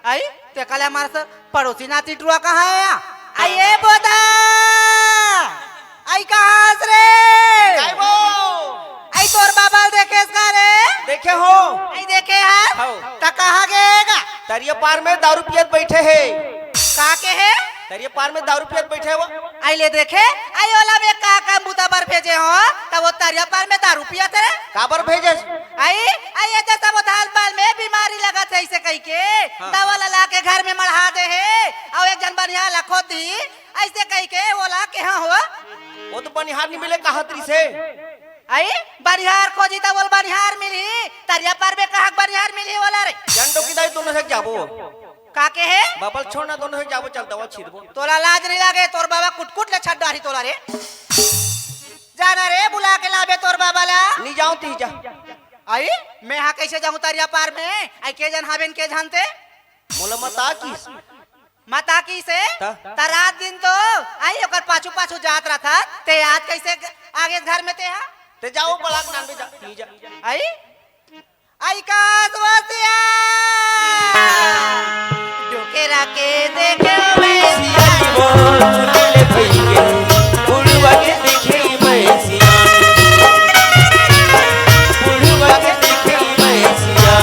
आई ते कले मार सर पड़ोसी नाती टुआ कहाँ है आइए बोदा आई कहाँ रे आई तोर बाबा देखे इसका रे देखे हो आई देखे है ता कहाँ गएगा तरिया पार में दारू पियत बैठे है कहाँ के है तरिया पार में दारू पियत बैठे वो आई ले देखे आई ओला में का बूता पर भेजे हो तब वो तरिया पार में दारू पियत है काबर भेजे आई आई ये सब उधार पाल में बीमारी लगा थे ऐसे कह के दवा ला के घर में मढ़ा दे है और एक जन बनिया लखो दी ऐसे कह के ओला के हाँ हो वो तो बनिहार नहीं मिले कहा तरी से आई बनिहार खोजी तो बोल बनिहार मिली तरिया पार में कहा बनिहार मिली बोला रे जंडो की दाई दोनों से जाबो काके है बाबल छोड़ना दोनों से जाबो चल दवा छिड़बो तोला लाज नहीं लागे तोर बाबा कुटकुट ले छड्डा रही तोला रे जाना रे बुला के लाबे तोर बाबा ला नहीं जाऊं ती जा आई मैं हाँ कैसे जाऊं तरिया पार में आई के जन हावेन के जानते मोला मता की माता की से रात दिन तो आई ओकर पाछू पाछू जात रहा था ते आज कैसे आगे घर में ते ते जाओ बलाक नान में जा ती जा आई आई का सवसिया डोकेरा के देखे मैसिया बोले भईगे बुढ़वा के देखे मैसिया बुढ़वा के देखे मैसिया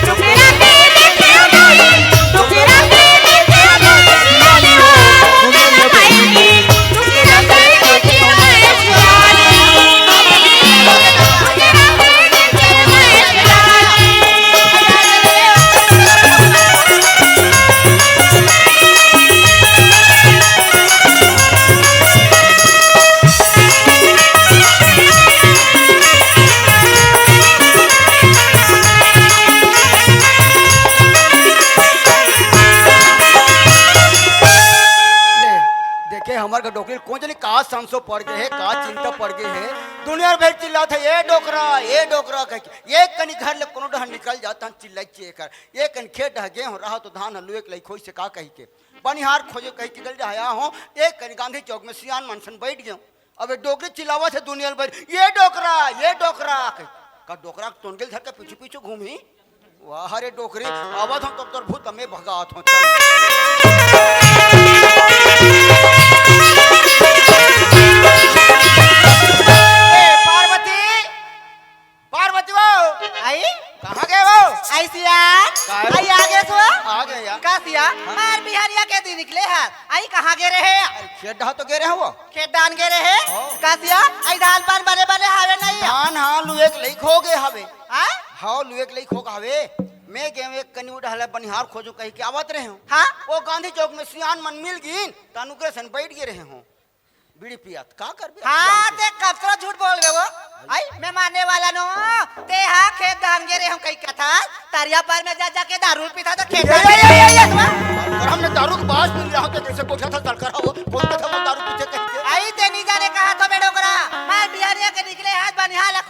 डोकेरा के देखे डोकेरा के देखे मैसिया बुढ़वा भाईगे डोकेरा के देखे मैसिया हमारे डोकरी कौन जाने कहा संसो पड़ गए है कहा चिंता पड़ गई है दुनिया भर चिल्ला था ये डोकरा कह ये कनी घर ले कोनो डहन निकल जाता चिल्लाई चे कर ये कन खेत ढह गए हो रहा तो धान हलुए के लई खोई से का कही के बनिहार खोजे कही के गल आया हो एक कनी गांधी चौक में सियान मनसन बैठ गयो अब डोकरी चिल्लावा थे दुनिया भर ये डोकरा का डोकरा तोन गेल धर के पीछे पीछे घूमी वाह रे डोकरी आवाज हम तब भूत में भगात हो पार्वती वो आई कहाँ गए वो आई सिया आई आगे सो आ गए यार का सिया मार बिहारिया के दिन निकले हैं आई कहाँ गे रहे खेत डहा तो गे रहे हो खेत दान गे रहे का सिया आई दाल पान बने बने हावे नहीं धान हाँ लुए के लई खो गए हवे हां हाँ लुए के लई खो हवे मैं गए एक कनी उड़हले बनिहार खोजो कही के आवत रहे हो हां वो गांधी चौक में सियान मन मिल गिन तानुग्रह सन बैठ गए रहे हो बीड़ी पियात का करबे हां ते कब तक झूठ बोल गए वो आई मैं मानने वाला नो ते हां खेत दान गे रहे हम कई कथा तारिया पार में जा जा के दारू पीता तो खेत और हमने दारू के बास मिल रहा था जैसे कोठा था सरकार हो बोलते थे वो दारू पीते कहीं के आई ते नहीं जाने कहा तो बेड़ो करा मार बिहारिया के निकले हाथ बनिहाल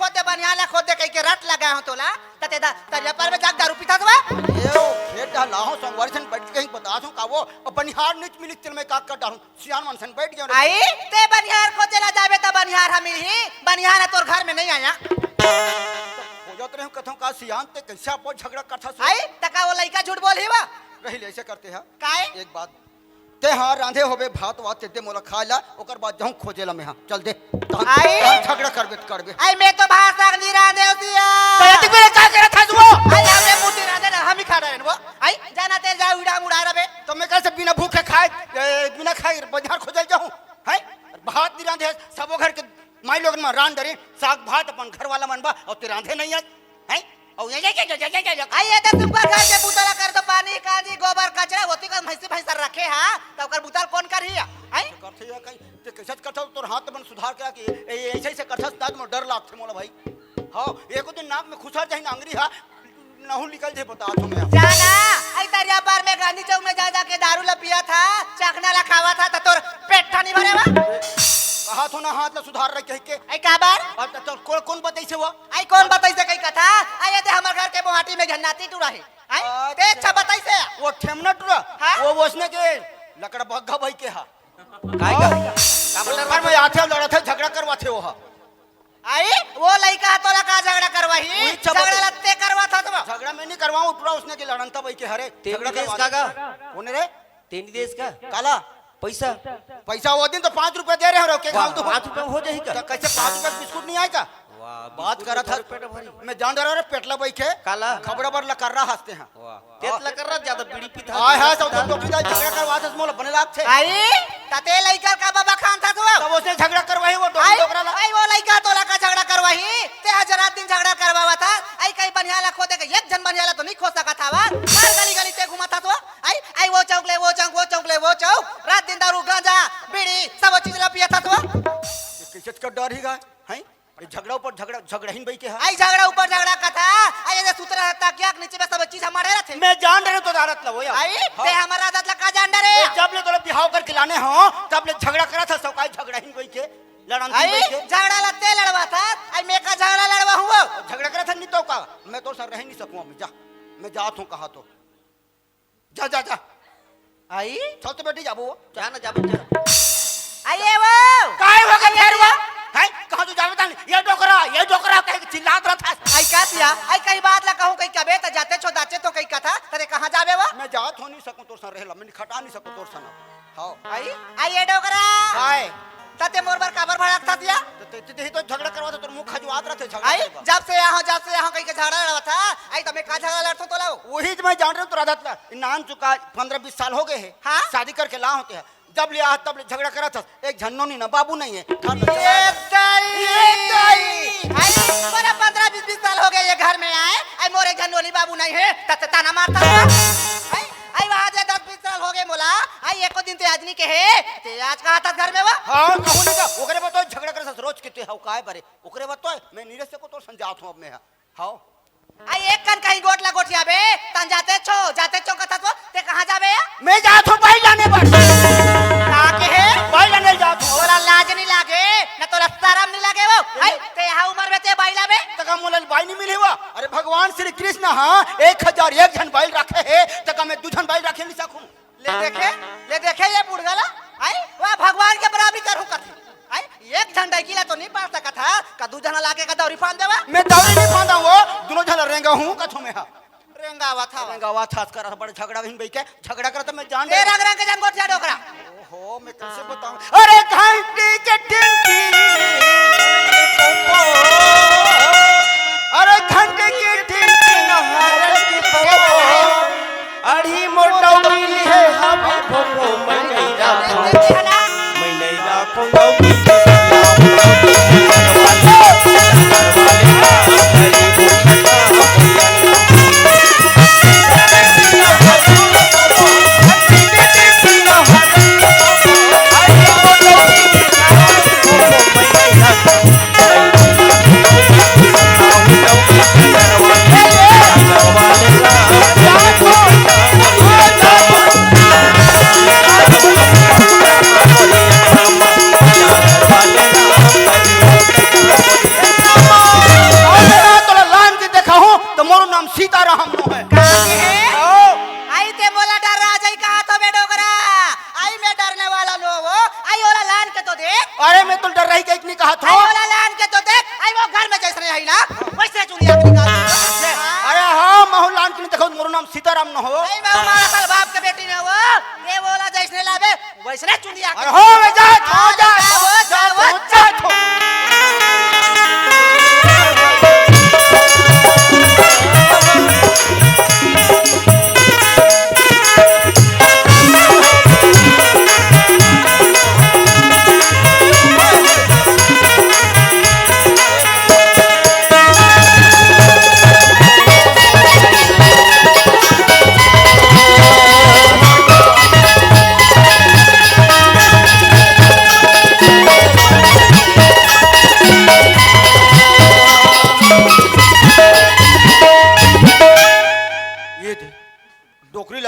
खोदे कई के रट लगा हो तोला तते तारिया पार में जा दारू पीता तो ए खेत लाहो संगवारी सन बैठ के कहीं बता दूं का वो बनिहार नीच मिली तिल में का कर डालूं सियान मन सन बैठ गए आई ते बनिहार खोजे ला जाबे त बनिहार हम ही बनिहार तोर घर में नहीं आया खोजत रहे कथों का सियान ते कैसे आपो झगड़ा करथा आई तका वो लइका झूठ बोल ही बा रही ऐसे करते हैं काहे एक बात ते हाँ रांधे होबे भात वात ते दे मोला खाला ओकर बाद जाऊं खोजेला में हां चल दे आई झगड़ा करबे आई मैं तो भात साग नहीं रांधे होतिया तो ये मेरे का करे था वो आई हमने मुट्ठी रांधे ना हम ही खा रहे हैं वो आई जाना ते जा उड़ा मुड़ा रबे तो मैं कैसे बिना भूखे खाए बिना खाए बाजार खोजल जाऊं है भात नहीं रांधे सबो घर के रान डरे साग भात अपन घर वाला मनबा और ते रांधे नहीं आज हैं और ये आइए तो तुमका घर के बुतला कर दो पानी काजी गोबर कचरा होती का भैंसी भैंसर रखे हां तब कर बुतल कौन कर ही हैं करथे या कई ते कैसे करथौ तोर हाथ बन सुधार करा कि ऐसे ऐसे करथस तात में डर लागथे मोला भाई हां एको दिन नाक में खुसर जाहि नांगरी हा नहु निकल जे बता तुम्हें जाना आई तरिया पार में गांधी चौक में जा के दारू ला पिया था चखना ला खावा था तो तोर पेट था नहीं भरेवा कहा तो ना हाथ ला सुधार रह कह के आई का बार अब तो कौन बताइसे वो आई कौन बताइसे कई कथा आई ते हमर घर के मोहाटी में झन्नाती टूरा है आई ते अच्छा बताइसे वो ठेमना टुरा हाँ? वो उसने के लकड़ा भग्गा भाई के हा काय का मतलब में आथे लड़ा थे झगड़ा करवा थे वो हा आई वो लड़का तोला का झगड़ा करवाही वही सब झगड़ा लत्ते करवा था तुम झगड़ा मैं नहीं करवाऊं टुरा उसने के लड़नता भाई के हरे तेरी झगड़ा देश करवा का कौन रे तेरी देश का काला पैसा पैसा वो दिन तो 5 रुपए दे रहे हो के खाओ तो 5 रुपए हो जाही का तो कैसे 5 रुपए बिस्कुट नहीं आएगा वाह बात करा था पेट भरी मैं जान रहा रे पेटला भाई के काला खबड़ा बर ला कर रहा हंसते हैं वाह तेतला कर रहा ज्यादा बीड़ी पीता हाय हाय सब तो टोकरी झगड़ा करवा था मोला बने लाग थे आई तते लड़का का बाबा खान था तू तब उसने झगड़ा करवाई वो आई टोकरा ला आई वो लड़का तोला का झगड़ा करवाही ते हजार दिन झगड़ा करवावा था आई कई बनियाला खोदे के एक जन बनियाला तो नहीं खो सका था वा मार गली गली ते घुमा था तो आई आई वो चौक ले वो चौक वो चौक ले वो चौक रात दिन दारू गांजा बीड़ी सब चीज ला पिया था तो कैसे का डर ही गा हैं ये झगड़ा ऊपर झगड़हीन भाई के है आई झगड़ा ऊपर झगड़ा का था आई ये सूत्र रहता क्या नीचे में सब चीज हमारे रहते मैं जान रहे तो दारत ला वो यार आई ते हमारा आदत ला का जान डरे जब ले तोला बिहाव कर खिलाने हो तब ले झगड़ा करा था सब का झगड़हीन भाई के लड़न आई भाई के झगड़ा लत्ते लड़वा था आई मैं का झगड़ा लड़वा हुआ झगड़ा करा था नहीं तो का मैं तो सर रह नहीं सकूं अब जा मैं जात हूं कहा तो जा जा जा आई चल तो बेटी जाबो जा ना जा आइए वो काय हो गया फिर वो है कहां तू जानता नहीं ये डोकरा कह के चिल्लात रहा था आई का दिया आई कई बात ला कहूं कई कबे त जाते छो दाचे तो कई कथा तरे कहां जाबे वो मैं जात हो नहीं सकूं तोर सर रहला मैं खटा नहीं सकूं तोर सन हां आई आइए डोकरा काय तते मोर बर काबर भड़क था दिया तो तो झगड़ा करवा तो तोर मुंह खजवात रहे झगड़ा आई जब से यहां कई के झगड़ा लड़वा था आई त मैं का झगड़ा लड़तो तो लाओ वही मैं जान रहा हूं तोरा आदत ला नान चुका 15-20 साल हो गए हैं हाँ? शादी करके ला होते हैं जब लिया तब ले झगड़ा करा था एक झन्नो नहीं ना बाबू नहीं है ये दाई आई मोरा 15-20 साल हो गए ये घर में आए आई मोरे घनोली बाबू नहीं है तते ताना मारता आई आई वहां जे 10-20 साल हो गए मोला आई एको दिन ते आदमी के है ते आज कहा था घर में वो हां कहू नहीं का ओकरे बताओ झगड़ा करे था रोज किते हाउ काय बारे ओकरे बताओ मैं नीरज से को तो समझात हूं अब मैं हां आई एक कन कहीं गोटला गोटिया बे तन जाते छो कथा तो ते कहां जाबे मैं जात हूं भाई जाने पर का के है भाई जाने जात हूं तोरा लाज नहीं लागे न तोरा शर्म नहीं लागे वो आई ते यहां उम्र में ते बाइला बे तका मोला बाई नहीं मिली हुआ अरे भगवान श्री कृष्ण हां 1001 जन बाइल रखे है तका मैं 2 जन बाइल रखे नहीं सकूं ले देखे ये बुढ़गला आई वाह भगवान के बराबरी करूं कथी आई एक झंडा किला तो नहीं पार सका था का 2 जना लाके का दौरी फान देवा मैं दौरी नहीं फांदा वो दोनों जन रेंगा हूं कथो में हां रेंगावा था रेंगावा था कर बड़ा झगड़ा हिन भाई के झगड़ा कर तो मैं जान ए रंग रंग के जन गोटिया डोकरा ओहो मैं कैसे बताऊं अरे घंटी के टिंटी अरे घंटी की टिंटी नहर की पो अड़ी मोटा मिली है हम भोपो मैं नहीं राखूंगा सीताराम नो है आई ते मोला डर रहा जाई कहा तो बे डोकरा आई मैं डरने वाला नो वो आई ओला लान के तो देख अरे मैं तो डर रही के नहीं कहा था आई ओला लान के तो देख आई वो घर में जैसे आई ना वैसे चुनिया निकाल अरे हां महलान के देखो मोर नाम सीताराम न हो आई मैं हमारा साल बाप के बेटी ने वो ये बोला जैसे लावे वैसे चुनिया अरे हो मैं जा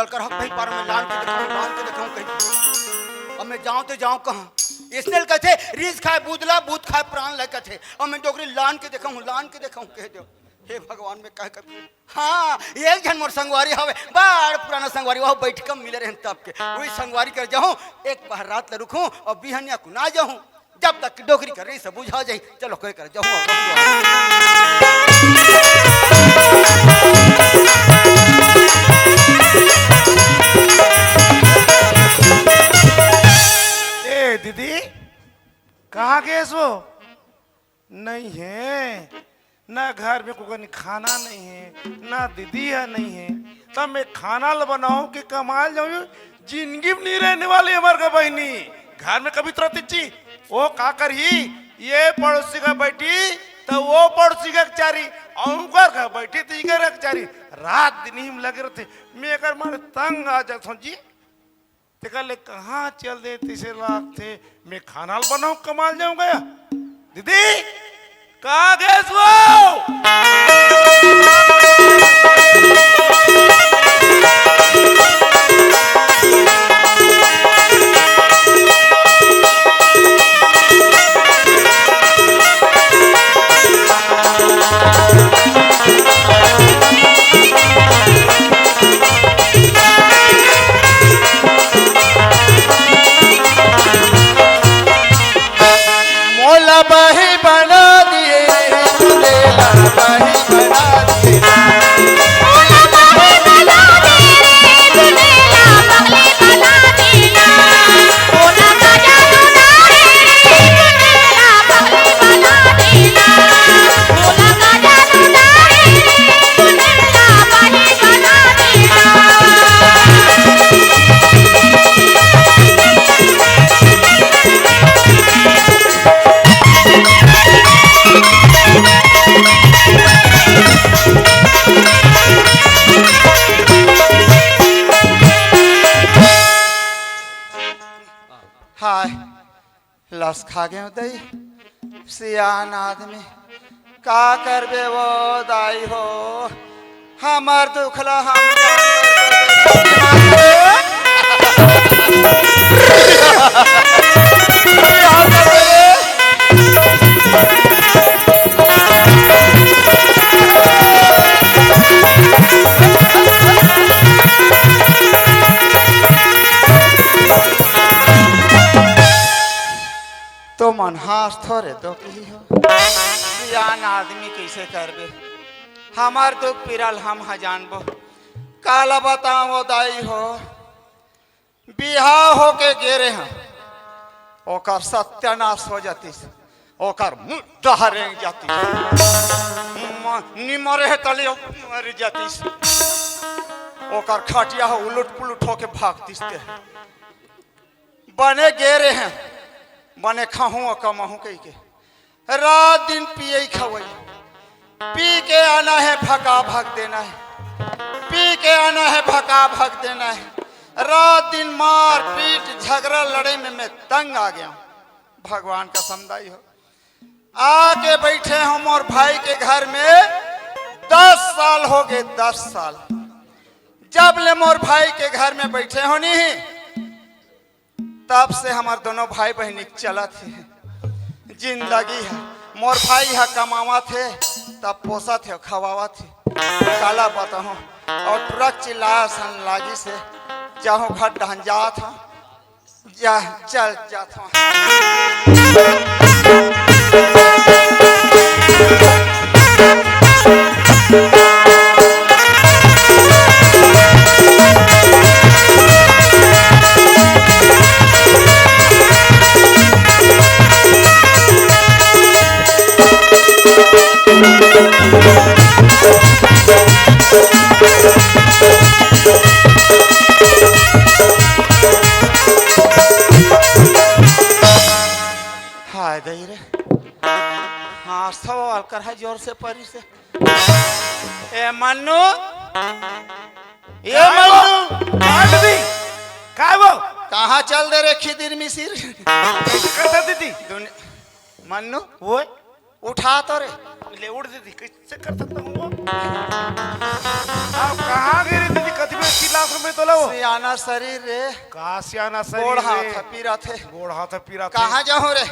कर हक भाई पार में लान के दिखाऊं कहीं। अब मैं जाऊं तो जाऊं कहाँ? इसने कहते रीस खाए बूदला बूद खाए प्राण लय कहते। अब मैं डोकरी लान के दिखाऊं कह दो। हे भगवान में कह कर हाँ एक जन मोर संगवारी हवे बड़ पुराना संगवारी वह बैठ कर मिले रहे तब के वही संगवारी कर जाऊं एक बार रात ल रुकूं और बिहनिया को ना जाऊं जब तक डोकरी कर रही सब बुझा जाई। चलो कोई कर जाऊं। ए दीदी कहाँ गए सो? नहीं है ना घर में कोई खाना नहीं है ना दीदी है नहीं है तब मैं खाना ल बनाऊं कि कमाल जाऊं? जिंदगी में नहीं रहने वाली हमारे का बहनी घर में कभी तरह तिच्ची वो का कर ही ये पड़ोसी का बैठी तो वो पड़ोसी का चारी और का बैठी तो इधर चारी रात दिन ही लगे रहते। मैं कर मारे तंग आ जाता हूँ जी ते कल कहाँ चल दे तीसरे लाख थे मैं खाना बनाऊं कमाल जाऊं गया। दीदी कहाँ गए वो? मोला बही बना दिए दुलेला बही बना दिए मोला बही बना दिए दुलेला बही बना दिया मोला गजा दुलारे दुलेला बही बना दिया मोला गजा दुलारे दुलेला बही बना दिया। हाय लस खा गए दई सियान आदमी का करबे वो दाई हो हमार दुखला हम तो मन हाथ थोड़े तो की हो सियान आदमी कैसे करबे हमार दुख पिरल हम जानबो काला बताओ दाई हो बिहाव हो के गिरे हैं ओकर सत्यानाश हो जातीस ओकर मुद्दा रेंग जाती निमरे है तले मर जातीस ओकर खटिया हो उलट पुलट होके भागतीस ते बने गेरे हैं बने खाहूँ और कमाहूँ कही के रात दिन पिए खवई पी के आना है भगा भग देना है पी के आना है भगा भग देना है रात दिन मार पीट झगड़ा लड़े में मैं तंग आ गया हूँ। भगवान का समुदाय हो आके बैठे हम और भाई के घर में 10 साल हो गए 10 साल जब ले मोर भाई के घर में बैठे हो नहीं तब से हमारे दोनों भाई बहन चला थे जिंदगी है मोर भाई है कमावा थे तब पोसा थे खवावा थे काला बताओ और ट्रक चिल्लाया सन लागी से जाओ घर ढहन जा था जा चल जा था। हाय दई रे हाँ सवाल कर है जोर से परी से ए मन्नू ये मन्नू दीदी का वो कहाँ चल दे रे खिदिर मिसिर कैसे दीदी मन्नू वो उठा तो रे ले उड़ दीदी कैसे कर सकता हूँ वो आप कहाँ गए रे दीदी कभी में 80 लाख रुपए तो लो सियाना शरीर रे का सियाना गोड़ हाथ शरीर पीरा थे गोड़ हाथ पीरा थे। कहाँ जाऊँ रे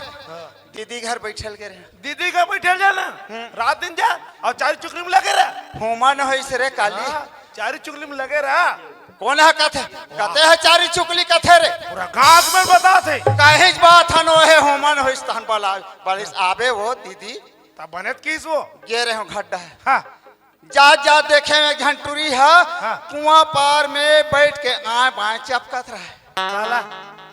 दीदी घर बैठल के रे दीदी का बैठल जाना रात दिन जा और चारी चुकली में लगे रहा। होमा न होइस रे काली चारी चुकली में लगे रहा। कौन है कथे कते है चारी चुकली कथे रे पूरा गांव में बता थे काहेज बात हनो है होमा न होइस तहन बालिस आबे वो दीदी तब बनत किस वो गे रहे हो गड्ढा है हाँ जा जा देखे में घंटुरी है हाँ। कुआं पार में बैठ के आए बाएं चपकत रहे साला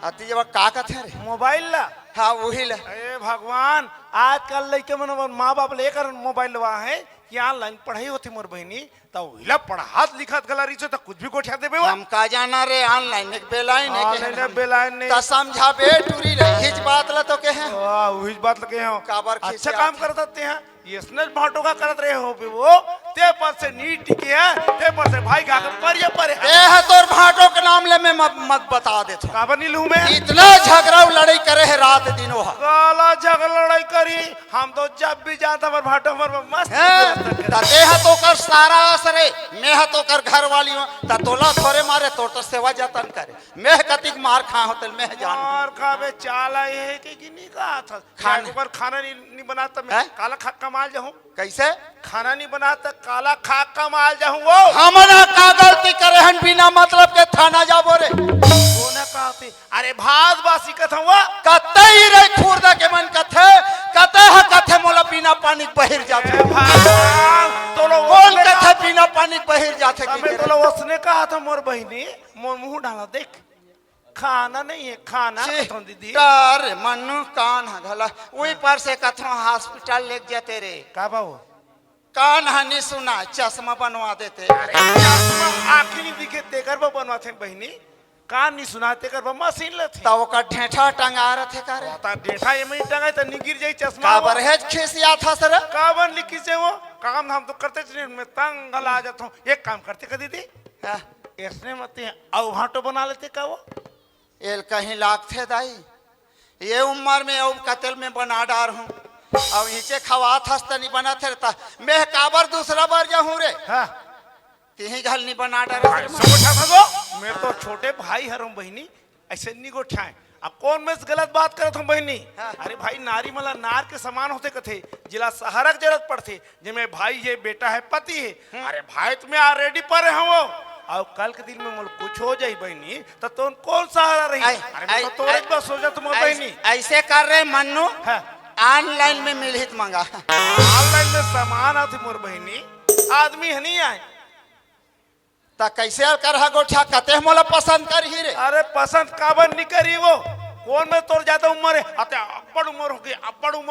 अति जब का कथे रे मोबाइल ला। हाँ वही ले अरे भगवान आजकल लड़के मन माँ बाप लेकर मोबाइल लवा है कि ऑनलाइन पढ़ाई होती मोर बहनी तो हिला पढ़ात लिखत गला रही तो कुछ भी गोठा देबे वो हम का जाना रे ऑनलाइन एक बेलाइन ऑनलाइन है बेलाइन नहीं ता समझा बे टूरी रे हिज बात ला तो के है वाह वही बात लगे हो काबर अच्छा खिसियात काम है। कर सकते हैं ये स्नेल भाटो का करत रहे हो बे वो ते पर से नीट टिके है ते पर से भाई का परिया पर ए है तोर भाटो के नाम ले मैं मत बता दे काबर नहीं लूं मैं इतना झगड़ा लड़ाई करे है रात दिन वो काला झगड़ा लड़ाई करी हम तो जब भी जाता पर भाटो पर मस्त ते है तो कर सारा असरे मैं है तो कर घर वाली ता तोला थोरे मारे तोर तो सेवा जतन करे मैं कतिक मार खा होतल मैं जान और खावे चाला ये है कि नहीं कहा था खाने- पर खाना नहीं बनाता मैं हैं? काला खा कमाल जाऊं कैसे खाना नहीं बनाता काला खा कमाल जाऊं वो हमना का गलती करे हन बिना मतलब के थाना जाबो रे वो ना कहते अरे भात बासी कथा वो कते ही रे खुर्दा के मन कथे कते है कथे मोला बिना पानी बहिर जाथे भगवान तो लोग कौन कथे बिना पानी बहिर जाथे हमें तो लोग उसने कहा था मोर बहनी मोर मुंह डाला देख खाना नहीं है खाना कथों दीदी कर मनु कान हला वही पर से कथों हॉस्पिटल ले जाते रे का बाबू कान हनी सुना चश्मा बनवा देते आँखें नहीं दिखे तेकर बा बनवाते बहनी कान नहीं सुनाते कर बा मशीन लेते तब का ढेठा टंगा रहे करे ता डेठा ये में टंगा तो निगिर जाई चश्मा का वो। बरहेज खिसिया था सर कावन लिखी से वो काम हम तो करते चले मैं तंग आ जाता हूँ एक काम करते कर दीदी इसने मत अब भाटो बना लेते का वो एल कहीं लाख थे दाई ये उम्र में अब कतल में बना डार हूँ अब नीचे खवा थस नहीं बना थे मैं काबर दूसरा बार जाऊँ रे हाँ कहीं घल नहीं बना डार सब उठा था वो मेरे तो छोटे भाई हर हूँ बहनी ऐसे नहीं को उठाए अब कौन मैं गलत बात करत हूँ बहनी हाँ। अरे भाई नारी मला नार के समान होते कथे जिला सहारक जरूरत पड़ते जिसमें भाई है बेटा है पति है अरे भाई तुम्हें ऑलरेडी पर है वो और कल के दिन में मुझे कुछ हो जाए बहनी तो तुम कौन सहारा रही अरे मैं तो एक बार सोचा तुम बहनी ऐसे कर रहे मन्नू हाँ। ऑनलाइन में मिलहित मंगा ऑनलाइन में सामान आती मोर बहनी आदमी है नहीं आए ता कैसे कर हा गोठा कते मोला पसंद कर ही रे अरे पसंद काबर नहीं करी वो कौन में तोर ज्यादा उम्र है अते अब्बड़ उम्र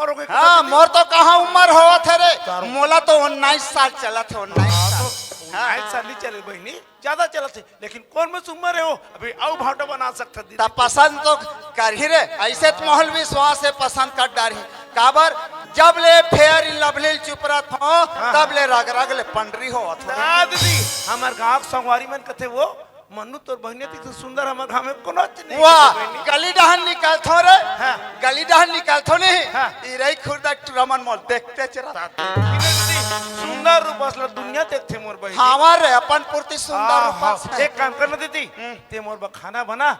हो गई हाँ मोर तो कहाँ उम्र हुआ थे रे मोला तो 19 साल चला थे 19 साल साली चले बहनी ज्यादा चला थे लेकिन कौन में उम्र है वो अभी आओ भाटो बना सकता दीदी ता पसंद तो कर ही रे ऐसे तो महल विश्वास से पसंद कर डार ही काबर जब ले फेयर इन लवली चुप रहा हो तब ले रग रग ले पंडरी हो हाँ दीदी हमार गाँव संगवारी मन कथे वो मनु तोर बहनी तो सुंदर हमार गाँव में कोनो नहीं वाह बहनी। गली डहन निकाल थो रे हाँ। गली डहन निकाल थो नहीं हाँ। इरई खुर्दा रमन मोल देखते चरा दीदी, सुंदर रूप असला दुनिया देखते मोर बहनी हमार रे अपन पूर्ति सुंदर हाँ, हाँ। रूप से। एक काम करना दीदी ते मोर बा खाना बना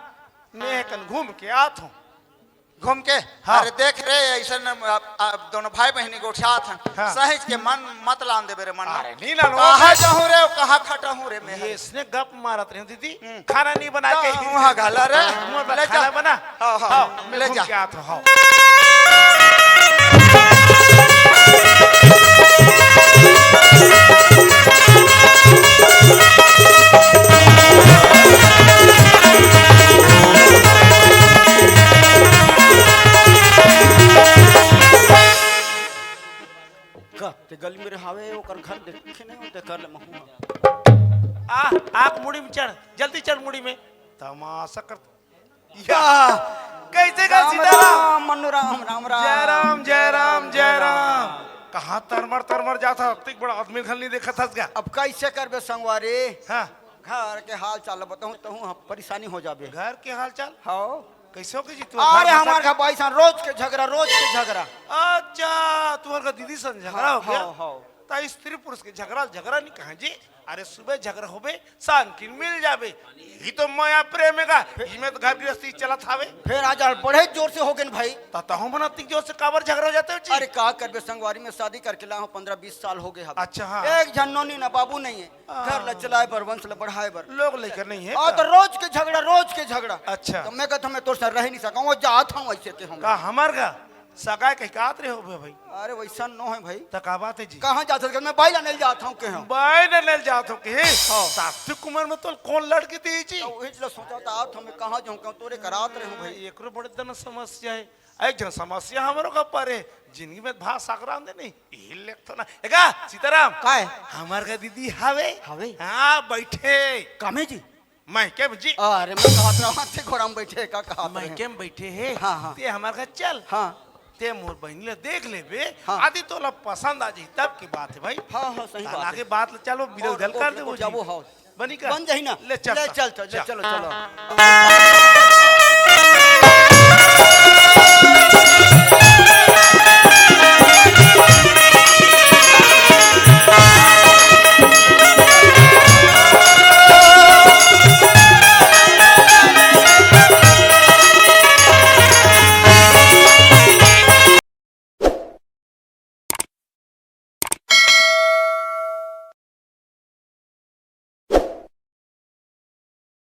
मैं कल घूम के आत हूँ घूम के हाँ। अरे देख रे ऐसा दोनों भाई बहनी गोठा था हाँ। सहिज के मन मत लान दे रे मन अरे नहीं लानो। कहाँ जाऊँ रे कहाँ खटा हूँ रे मैं ये इसने गप मारत रही दीदी खाना नहीं बना के वहाँ घाला रे मोर बा ले खाना जा बना हाँ हाँ, हाँ मैं ले घूम जा के आत हूँ हाँ। ते गली में हावे ओकर घर देखे नहीं होते कर ले महू आग मुड़ी में चढ़ जल्दी चढ़ मुड़ी में तमाशा कर या कैसे का राम सीताराम राम मनु राम राम राम जय राम जय राम जय राम कहाँ तरमर जाता तिक बड़ा आदमी घर नहीं देखा था क्या अब कैसे करबे संगवारी हाँ घर के हाल चाल बताऊं तो परेशानी हो जाबे घर के हाल चाल हाँ कैसे हो जी तू अरे हमार का पैसा रोज के झगड़ा अच्छा तुम्हारे का दीदी सन झगड़ा हो गया हाँ हाँ ता स्त्री पुरुष के झगड़ा झगड़ा नहीं कहा जी। अरे सुबह झगड़ा होबे शान की मिल जाबे, ही तो माया प्रेम है का में तो घर गृहस्थी चलत हावे। फिर आज बड़े जोर से हो गए भाई। तहु बनाती जोर से काबर झगड़ा हो जाते हो जी। अरे का करबे, संगवारी में शादी करके ला 15-20 साल हो गए हम। अच्छा हाँ। एक झन्नोनी ना बाबू नहीं है, घर ला चलाए बर वंश ला बढ़ाए बर लोग लेकर नहीं है और तो रोज के झगड़ा, रोज के झगड़ा। अच्छा। तो मैं कहता मैं तो सर रह नहीं सका, वो जात हूँ ऐसे के हम का हमार का सगाई कहीं कात रहे हो भाई। अरे वैसा नो है भाई। तका बात है जी। कहाँ जा सकते, मैं बाइला नहीं जाता हूँ के हम। बाय न ले जात हो के सात्विक कुमार में तो कौन लड़की थी जी। तो वही चला सोचा था आप हमें कहाँ जाऊँ, कहाँ तोरे करात रहे हूँ भाई। एक बड़े दन समस्या है, एक जन समस्या हमारो का पर है जिंदगी में भा साकराम दे नहीं यही लेख तो ना एगा सीताराम का है हमार का दीदी हावे हावे हाँ बैठे कामे जी। मैं क्या जी अरे मैं कहा था वहाँ से घोड़ा में बैठे का कहा मैं क्या बैठे है हाँ, हाँ। ते हमार का चल हाँ ते मोर बहनी ले देख ले बे हाँ। आदि तो ला पसंद आ जी तब की बात है भाई। हाँ हाँ सही बात है। आगे बात ले चलो बिरल धल कर दे वो जाबो हाँ बनी का बन जाही ना। ले चल चल चलो चलो।